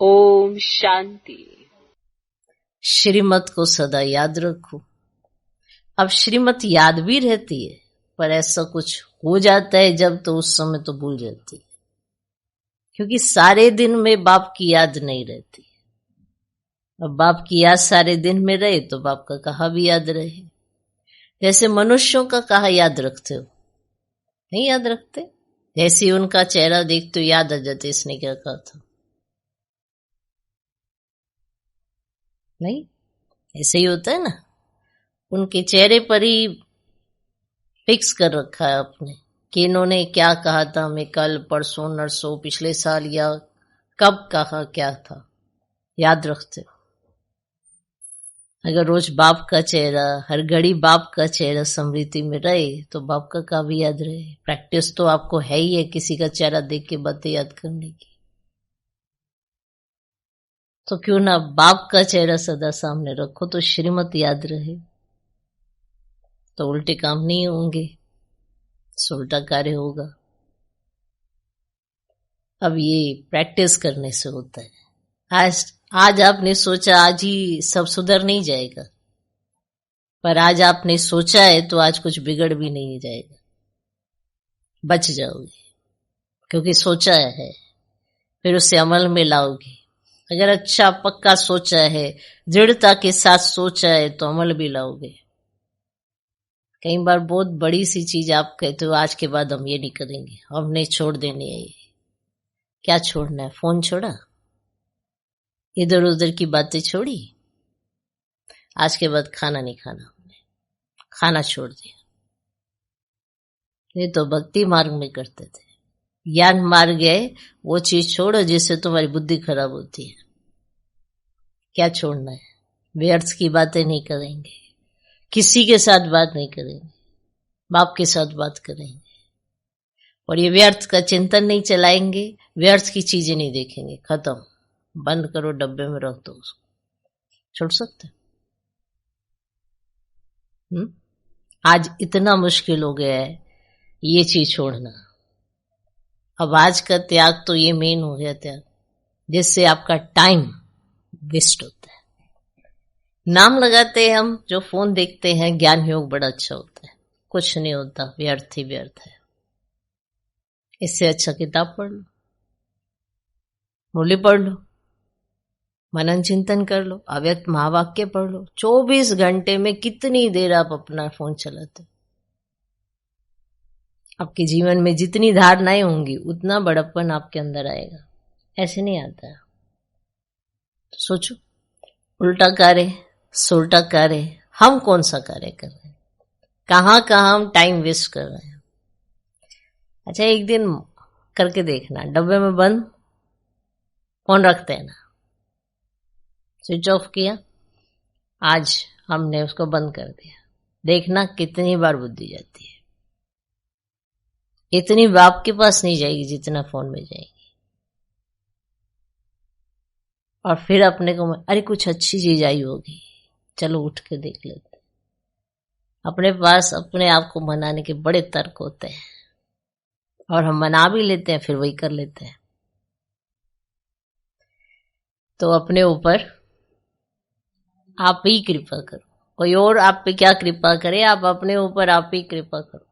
ओम शांति। श्रीमत को सदा याद रखो। अब श्रीमत याद भी रहती है, पर ऐसा कुछ हो जाता है जब तो उस समय तो भूल जाती है, क्योंकि सारे दिन में बाप की याद नहीं रहती। अब बाप की याद सारे दिन में रहे तो बाप का कहा भी याद रहे। जैसे मनुष्यों का कहा याद रखते हो, नहीं याद रखते। जैसे उनका चेहरा देखते हो याद आ जाते इसने क्या कहा था, नहीं ऐसे ही होता है ना। उनके चेहरे पर ही फिक्स कर रखा है आपने कि इन्होंने क्या कहा था हमें कल परसों नरसों पिछले साल, या कब कहा क्या था, याद रखते हो। अगर रोज बाप का चेहरा, हर घड़ी बाप का चेहरा स्मृति में रहे तो बाप का भी याद रहे। प्रैक्टिस तो आपको है ही है किसी का चेहरा देख के बातें याद करने की, तो क्यों ना बाप का चेहरा सदा सामने रखो तो श्रीमत याद रहे, तो उल्टे काम नहीं होंगे, उल्टा कार्य होगा। अब ये प्रैक्टिस करने से होता है। आज आपने सोचा आज ही सब सुधर नहीं जाएगा, पर आज आपने सोचा है तो आज कुछ बिगड़ भी नहीं जाएगा, बच जाओगे, क्योंकि सोचा है, फिर उसे अमल में लाओगे। अगर अच्छा पक्का सोचा है, दृढ़ता के साथ सोचा है तो अमल भी लाओगे। कई बार बहुत बड़ी सी चीज आप कहते हो आज के बाद हम ये नहीं करेंगे, हमने छोड़ देनी है। ये क्या छोड़ना है? फोन छोड़ा, इधर उधर की बातें छोड़ी, आज के बाद खाना नहीं खाना, हमने खाना छोड़ दिया। ये तो भक्ति मार्ग में करते थे। ज्ञान मार्ग गए, वो चीज छोड़ो जिससे तुम्हारी बुद्धि खराब होती है। क्या छोड़ना है? व्यर्थ की बातें नहीं करेंगे, किसी के साथ बात नहीं करेंगे, बाप के साथ बात करेंगे, और ये व्यर्थ का चिंतन नहीं चलाएंगे, व्यर्थ की चीजें नहीं देखेंगे। खत्म, बंद करो, डब्बे में रख दो उसको। छोड़ सकते? आज इतना मुश्किल हो गया है ये चीज छोड़ना। अब आज का त्याग तो ये मेन हो गया त्याग, जिससे आपका टाइम वेस्ट होता है। नाम लगाते हैं हम, जो फोन देखते हैं, ज्ञान योग बड़ा अच्छा होता है, कुछ नहीं होता, व्यर्थ ही व्यर्थ है। इससे अच्छा किताब पढ़ लो, मुरली पढ़ लो, मनन चिंतन कर लो, अव्यक्त महावाक्य पढ़ लो। 24 घंटे में कितनी देर आप अपना फोन चलाते हो? आपके जीवन में जितनी धारणाएं होंगी उतना बड़प्पन आपके अंदर आएगा। ऐसे नहीं आता है। तो सोचो, उल्टा कार्य, सुलटा कार्य, हम कौन सा कार्य कर रहे हैं? कहां हम टाइम वेस्ट कर रहे हैं? अच्छा, एक दिन करके देखना, डब्बे में बंद फोन रखते हैं ना, स्विच ऑफ किया, आज हमने उसको बंद कर दिया, देखना कितनी बार बुद्धि जाती है। इतनी बाप के पास नहीं जाएगी जितना फोन में जाएगी। और फिर अपने को अरे कुछ अच्छी चीज आई होगी, चलो उठ के देख लेते। अपने पास अपने आप को मनाने के बड़े तर्क होते हैं, और हम मना भी लेते हैं, फिर वही कर लेते हैं। तो अपने ऊपर आप ही कृपा करो, कोई और आप पे क्या कृपा करे, आप अपने ऊपर आप ही कृपा करो।